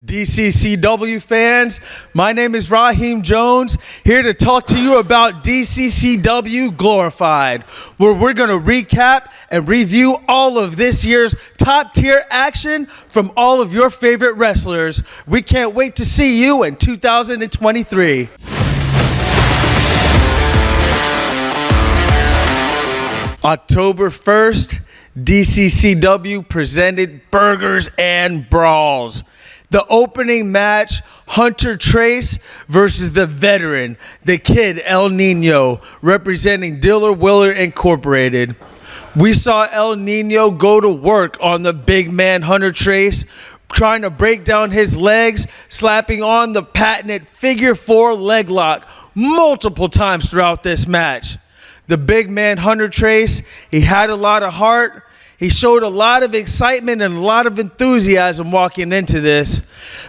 DCCW fans, my name is Raheem Jones, here to talk to you about DCCW Glorified, where we're going to recap and review all of this year's top tier action from all of your favorite wrestlers. We can't wait to see you in 2023. October 1st, DCCW presented Burgers and Brawls. The opening match, Hunter Trace versus the veteran, the Kid El Nino, representing Diller Willer Incorporated. We saw El Nino go to work on the big man Hunter Trace, trying to break down his legs, slapping on the patented figure 4 leg lock multiple times throughout this match. The big man Hunter Trace, he had a lot of heart. He showed a lot of excitement and a lot of enthusiasm walking into this,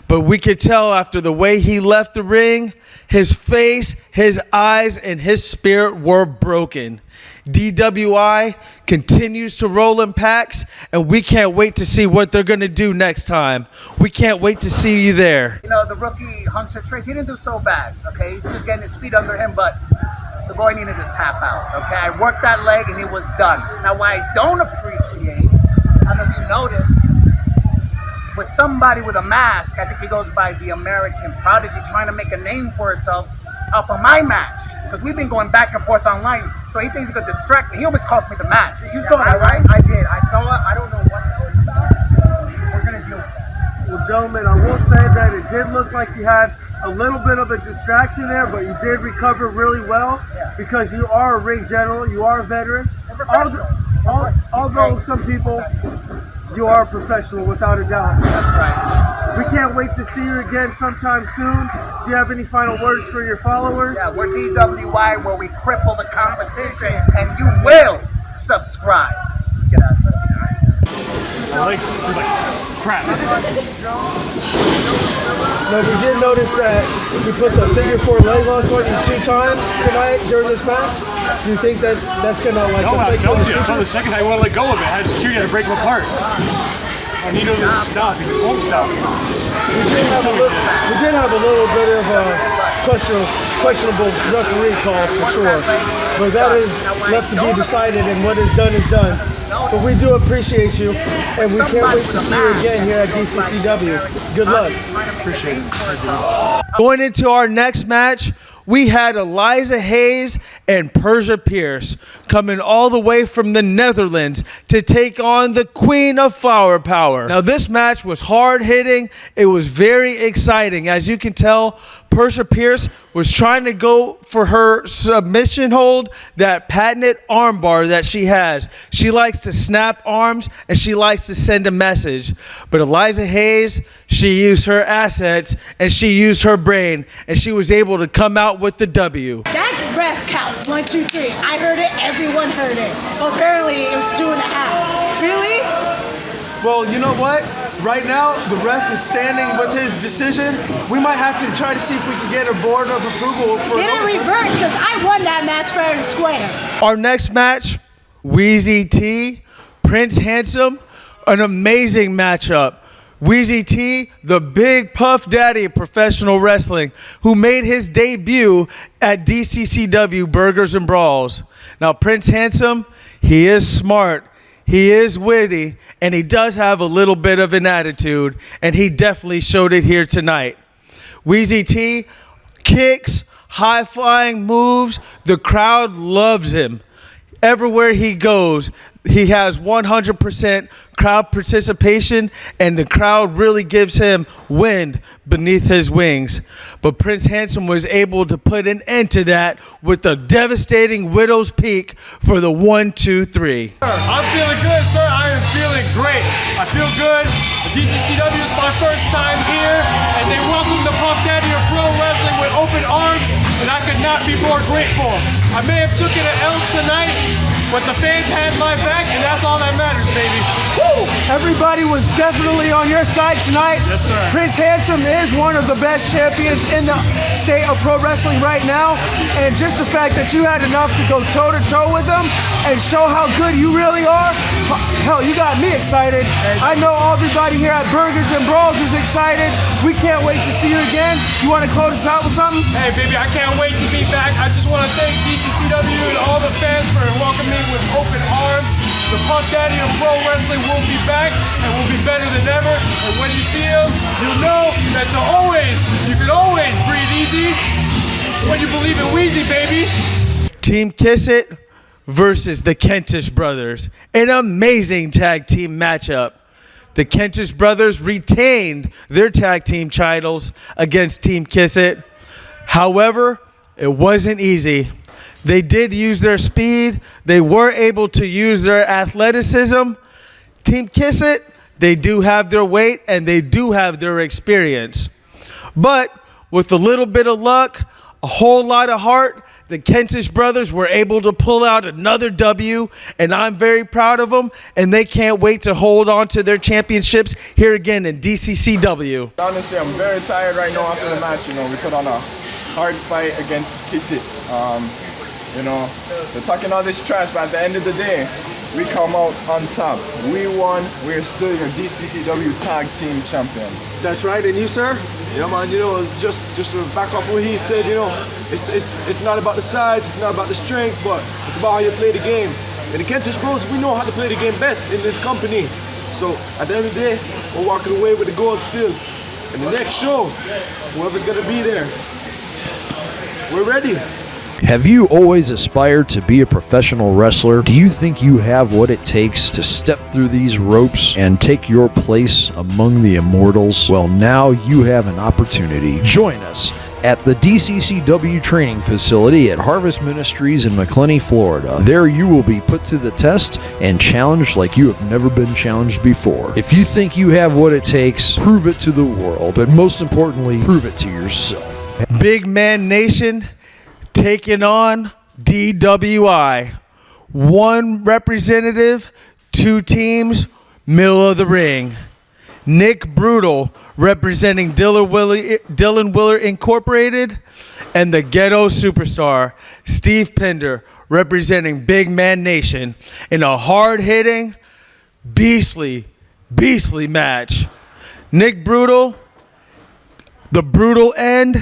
but we could tell after the way he left the ring, his face, his eyes, and his spirit were broken. DWI continues to roll in packs, and we can't wait to see what they're going to do next time. We can't wait to see you there. You know, the rookie Hunter Trace, he didn't do so bad, okay? He's just getting his feet under him, but the boy needed to tap out, okay? I worked that leg and he was done. Now, what I don't appreciate, I don't know if you noticed, with somebody with a mask, I think he goes by the American Prodigy, trying to make a name for herself off of my match. Because we've been going back and forth online, so he thinks he could distract me. He almost cost me the match. You saw that, right? I did. I saw it. I don't know what we're going to deal with that. Well, gentlemen, I will say that it did look like you had a little bit of a distraction there, but you did recover really well because you are a ring general, you are a veteran. Although some people, you are a professional without a doubt. That's right. We can't wait to see you again sometime soon. Do you have any final words for your followers? Yeah, we're DWI, where we cripple the competition, and you will subscribe. Let's get out of here. It's like crap. Now, we did notice that we put the figure 4 leg lock on you 2 times tonight during this match. Do you think that that's going to No, I affect felt you? it. So the second I want to let go of it, I had security to break him apart. I need to stop. He won't stop. We did have a little bit of a questionable referee calls for sure, but that is left to be decided, and what is done is done. But we do appreciate you, and we can't wait to see you again here at DCCW. Good luck. Appreciate it. Going into our next match, we had Eliza Hayes and Persia Pierce coming all the way from the Netherlands to take on the Queen of Flower Power. Now, this match was hard-hitting. It was very exciting. As you can tell, Persia Pierce was trying to go for her submission hold, that patented armbar that she has. She likes to snap arms, and she likes to send a message. But Eliza Hayes, she used her assets, and she used her brain, and she was able to come out with the W. That ref count, 1, 2, 3. I heard it, everyone heard it. Well, apparently it was 2.5. Really? Well, you know what? Right now, the ref is standing with his decision. We might have to try to see if we can get a board of approval for Get it reversed, because I won that match fair and square. Our next match, Wheezy T, Prince Handsome, an amazing matchup. Wheezy T, the big puff daddy of professional wrestling, who made his debut at DCCW Burgers and Brawls. Now, Prince Handsome, he is smart. He is witty, and he does have a little bit of an attitude, and he definitely showed it here tonight. Wheezy T kicks, high-flying moves. The crowd loves him. Everywhere he goes, he has 100% crowd participation, and the crowd really gives him wind beneath his wings. But Prince Handsome was able to put an end to that with a devastating Widow's Peak for the 1, 2, 3. I'm feeling good, sir. I am feeling great. I feel good. The DCCW is my first time here, and they welcome the Puff Daddy of pro wrestling with open arms, and I could not be more grateful. I may have taken an L tonight, but the fans had my back, and that's all that matters, baby. Woo! Everybody was definitely on your side tonight. Yes, sir. Prince Handsome is one of the best champions in the state of pro wrestling right now. And just the fact that you had enough to go toe-to-toe with him and show how good you really are, hell, you got me excited. I know everybody here at Burgers and Brawls is excited. We can't wait to see you again. You want to close us out with something? Hey, baby, I can't wait to be back. I just want to thank DCCW and all the fans for welcoming me with open arms. The Puff Daddy of pro wrestling will be back and will be better than ever. And when you see him, you'll know that you can always breathe easy when you believe in Wheezy, baby. Team Kiss It versus the Kentish Brothers. An amazing tag team matchup. The Kentish Brothers retained their tag team titles against Team Kiss It. However, it wasn't easy. They did use their speed. They were able to use their athleticism. Team Kiss It, they do have their weight and they do have their experience. But with a little bit of luck, a whole lot of heart, the Kentish Brothers were able to pull out another W, and I'm very proud of them, and they can't wait to hold on to their championships here again in DCCW. Honestly, I'm very tired right now after the match. You know, we put on a hard fight against Kiss It. You know, they're talking all this trash, but at the end of the day, we come out on top. We won. We're still your DCCW Tag Team Champions. That's right. And you, sir? Yeah, man, you know, just to back off what he said, you know, it's not about the size, it's not about the strength, but it's about how you play the game. And the Kentish Bros, we know how to play the game best in this company. So at the end of the day, we're walking away with the gold still. And the next show, whoever's gonna be there, we're ready. Have you always aspired to be a professional wrestler? Do you think you have what it takes to step through these ropes and take your place among the immortals? Well, now you have an opportunity. Join us at the DCCW training facility at Harvest Ministries in McClenny, Florida. There you will be put to the test and challenged like you have never been challenged before. If you think you have what it takes, prove it to the world, but most importantly, prove it to yourself. Big Man Nation taking on DWI. One representative, two teams, middle of the ring. Nick Brutal representing Dylan Willer Incorporated, and the Ghetto Superstar, Steve Pender, representing Big Man Nation in a hard-hitting, beastly match. Nick Brutal, the brutal end.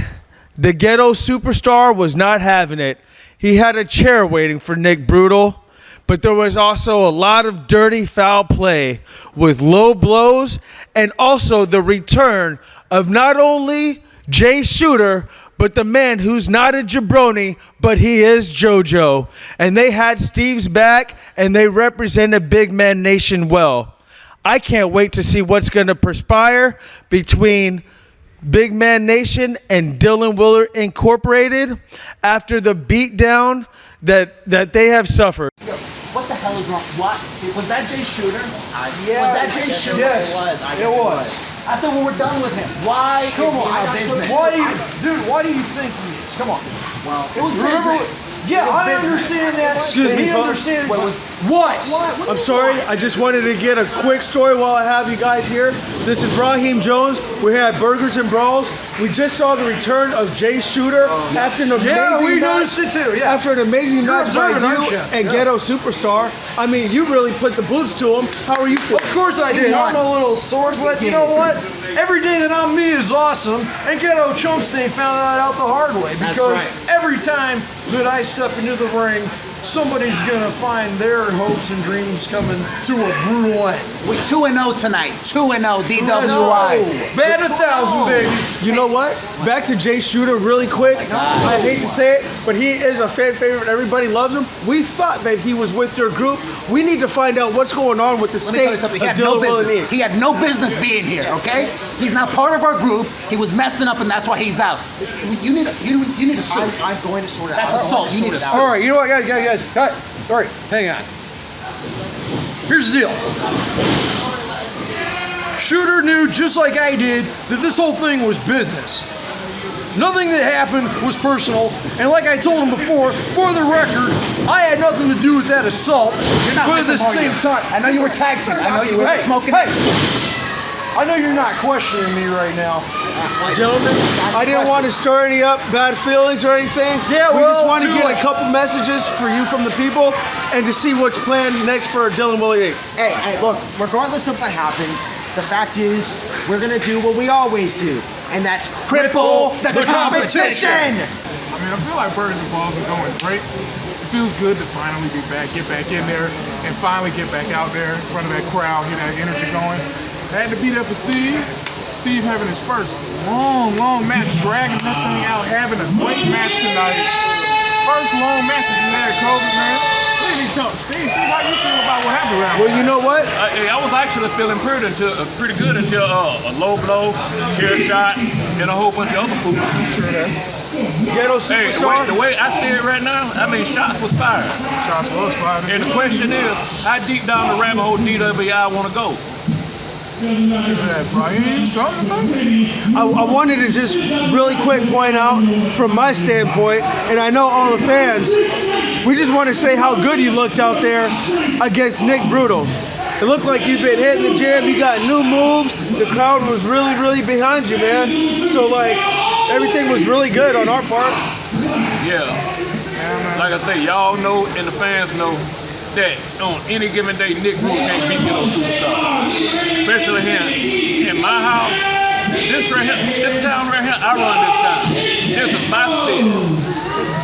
The Ghetto Superstar was not having it. He had a chair waiting for Nick Brutal, but there was also a lot of dirty foul play with low blows and also the return of not only Jay Shooter, but the man who's not a jabroni, but he is JoJo. And they had Steve's back, and they represented Big Man Nation well. I can't wait to see what's going to perspire between Big Man Nation and Dylan Willer Incorporated after the beatdown that they have suffered. What the hell is wrong? What? Was that Jay Shooter? Yeah. Was that Jay Shooter? Yes, It was. it was. I thought we were done with him. Why Come is he on, in our business? why do you think he is? Come on. Well, it was Remember, business. yeah, It was I business. understand that. Excuse and me, he folks. understands. What was What? I'm sorry, I just wanted to get a quick story while I have you guys here. This is Raheem Jones. We're here at Burgers and Brawls. We just saw the return of Jay Shooter after an amazing Yeah, we match. noticed it too. Yeah. After an amazing match by observant, aren't you you? and Yeah. Ghetto Superstar. I mean, you really put the boots to him. How are you feeling? Of course I did. I'm a little sore, but you know what? Every day that I'm me is awesome, and Ghetto Chumstein found that out the hard way because every time that I step into the ring, somebody's gonna find their hopes and dreams coming to a brutal end. We 2-0 tonight. 2-0 DWI. Bad 1,000, baby. You know what? Back to Jay Shooter really quick. I hate to say it, but he is a fan favorite. Everybody loves him. We thought that he was with your group. We need to find out what's going on with the Let me tell you state something. of He had no Dylan Willer. business. He had no business being here. Okay? He's not part of our group. He was messing up, and that's why he's out. You need a suit. I'm going to sort it That's out. assault. You need a suit. All right, you know what, guys. All right, hang on. Here's the deal. Shooter knew, just like I did, that this whole thing was business. Nothing that happened was personal. And like I told him before, for the record, I had nothing to do with that assault. But at the same time, I know you were tag team. I know you were smoking. Hey, I know you're not questioning me right now. Gentlemen, I didn't want to stir any up bad feelings or anything. Yeah, we just want to do get it. a couple messages for you from the people and to see what's planned next for Dylan Willie. Hey, look, regardless of what happens, the fact is, we're gonna do what we always do, and that's cripple the competition! I mean, I feel like Burgers and Balls are going great. It feels good to finally be back, get back in there, and finally get back out there in front of that crowd, get that energy going. I had to be there for Steve. Steve having his first long match, dragging that thing out, having a great match tonight. First long match since he had COVID, man. What did he talk? Steve, how you feel about what happened around Well, you know what? I was actually feeling pretty good until a low blow, chair shot, and a whole bunch of other fools. Ghetto Hey, superstar. the way I see it right now, I mean, shots was fired. Shots was fired. And the question is, how deep down the rabbit hole DWI want to go? Brian, something? I wanted to just really quick point out from my standpoint, and I know all the fans, we just want to say how good you looked out there against Nick Brutal. It looked like you've been hitting the gym, you got new moves, the crowd was really behind you, man. So like, everything was really good on our part. Yeah. Like I say, y'all know and the fans know that on any given day, Nick Brutal can't beat no superstar. Especially here in my house. This town right here, I run this town. This is my city.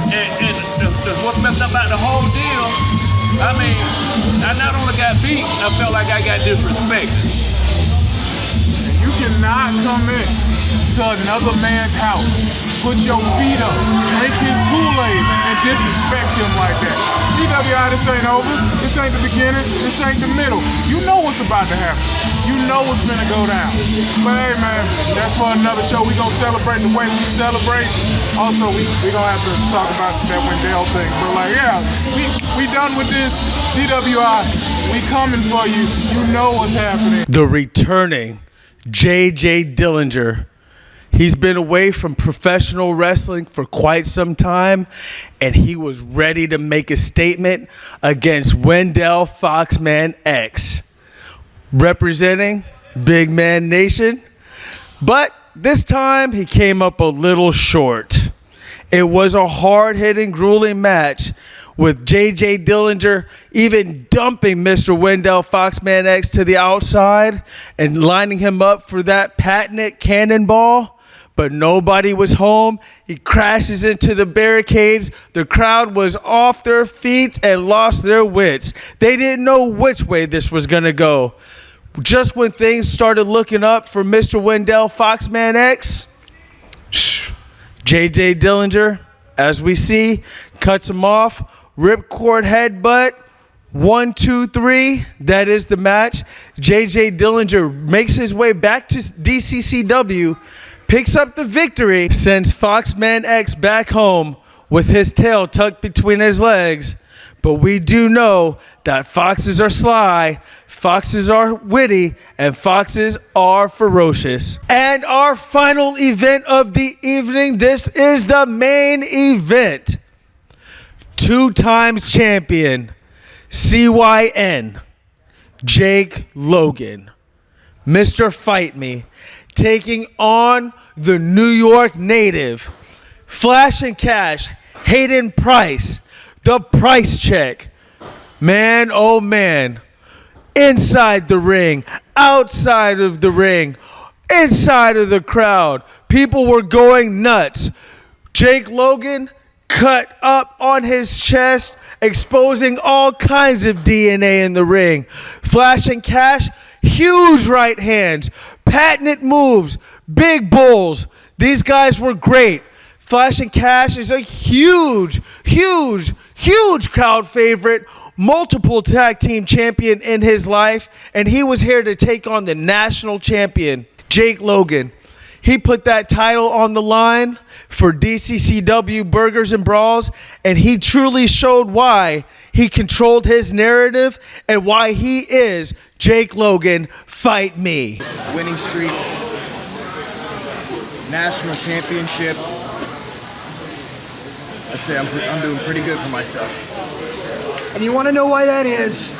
And what's messed up about the whole deal, I mean, I not only got beat, I felt like I got disrespected. You cannot come in to another man's house, put your feet up, drink his Kool-Aid, and disrespect him like that. DWI, this ain't over. This ain't the beginning. This ain't the middle. You know what's about to happen. You know what's gonna go down. But hey, man, that's for another show. We gonna celebrate the way we celebrate. Also, we gonna have to talk about that Wendell thing. But like, yeah, we done with this. DWI, we coming for you. You know what's happening. The returning J.J. Dillinger. He's been away from professional wrestling for quite some time, and he was ready to make a statement against Wendell Foxman X, representing Big Man Nation. But this time, he came up a little short. It was a hard-hitting, grueling match, with J.J. Dillinger even dumping Mr. Wendell Foxman X to the outside and lining him up for that patented cannonball. But nobody was home. He crashes into the barricades. The crowd was off their feet and lost their wits. They didn't know which way this was going to go. Just when things started looking up for Mr. Wendell Foxman X, J.J. Dillinger, as we see, cuts him off. Ripcord headbutt. 1, 2, 3. That is the match. J.J. Dillinger makes his way back to DCCW, picks up the victory, sends Foxman X back home with his tail tucked between his legs. But we do know that foxes are sly, foxes are witty, and foxes are ferocious. And our final event of the evening, this is the main event. 2 times champion, CYN, Jake Logan, Mr. Fight Me, taking on the New York native, Flash and Cash, Hayden Price, the Price Check. Man, oh man, inside the ring, outside of the ring, inside of the crowd, people were going nuts. Jake Logan cut up on his chest, exposing all kinds of DNA in the ring. Flash and Cash, huge right hands, patented moves, big bulls. These guys were great. Flash and Cash is a huge crowd favorite, multiple tag team champion in his life, and he was here to take on the national champion, Jake Logan. He put that title on the line for DCCW Burgers and Brawls, and he truly showed why he controlled his narrative and why he is Jake Logan, Fight Me. Winning streak national championship. I'd say I'm doing pretty good for myself. And you want to know why that is?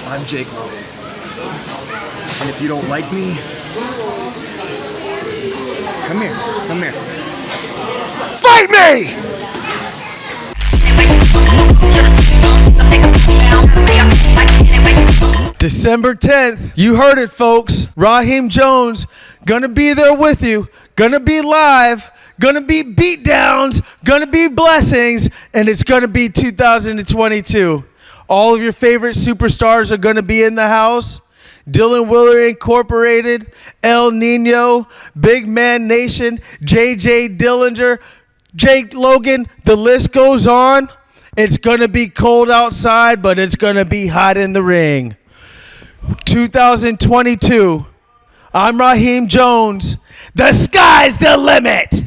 I'm Jake Logan. And if you don't like me, come here. Fight me! December 10th, you heard it, folks. Raheem Jones, gonna be there with you, gonna be live, gonna be beatdowns, gonna be blessings, and it's gonna be 2022. All of your favorite superstars are gonna be in the house. Dylan Willer Incorporated, El Nino, Big Man Nation, JJ Dillinger, Jake Logan, the list goes on. It's gonna be cold outside, but it's gonna be hot in the ring. 2022, I'm Raheem Jones. The sky's the limit.